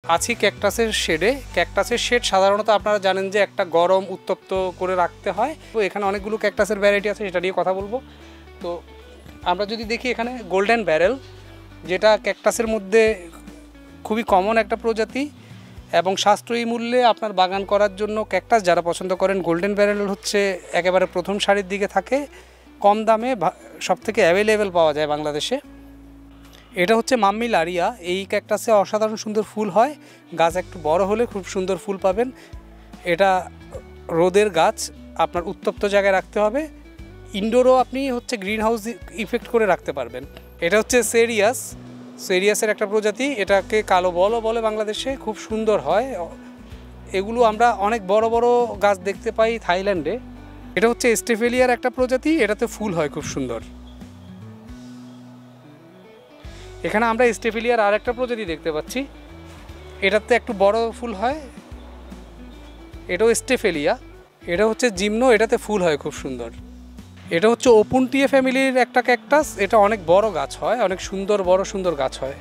আছি ক্যাকটাসের শেডে। ক্যাকটাসের শেড সাধারণত আপনারা জানেন যে একটা গরম উত্তপ্ত করে রাখতে হয়। তো এখানে অনেকগুলো ক্যাকটাসের ভ্যারাইটি আছে, সেটা নিয়ে কথা বলবো। তো আমরা যদি দেখি এখানে গোল্ডেন ব্যারেল, যেটা ক্যাকটাসের মধ্যে খুবই কমন একটা প্রজাতি এবং সাশ্রয়ী মূল্যে আপনার বাগান করার জন্য ক্যাকটাস যারা পছন্দ করেন, গোল্ডেন ব্যারেল হচ্ছে একেবারে প্রথম সারির দিকে থাকে, কম দামে সবথেকে অ্যাভেলেবেল পাওয়া যায় বাংলাদেশে। এটা হচ্ছে মাম্মি লারিয়া। এই ক্যাকটাসে অসাধারণ সুন্দর ফুল হয়, গাছ একটু বড় হলে খুব সুন্দর ফুল পাবেন। এটা রোদের গাছ, আপনার উত্তপ্ত জায়গায় রাখতে হবে। ইনডোরও আপনি হচ্ছে গ্রিন হাউস ইফেক্ট করে রাখতে পারবেন। এটা হচ্ছে সেরিয়াসের একটা প্রজাতি, এটাকে কালো বলও বলে বাংলাদেশে, খুব সুন্দর হয়। এগুলো আমরা অনেক বড় বড় গাছ দেখতে পাই থাইল্যান্ডে। এটা হচ্ছে স্টেফেলিয়ার একটা প্রজাতি, এটাতে ফুল হয় খুব সুন্দর। এখানে আমরা স্টেফেলিয়ার আর একটা প্রজাতি দেখতে পাচ্ছি, এটাতে একটু বড় ফুল হয়, এটাও স্টেফেলিয়া। এটা হচ্ছে জিমনো, এটাতে ফুল হয় খুব সুন্দর। এটা হচ্ছে ওপুনটিয়া ফ্যামিলির একটা ক্যাকটাস, এটা অনেক বড় গাছ হয়, অনেক সুন্দর বড় সুন্দর গাছ হয়।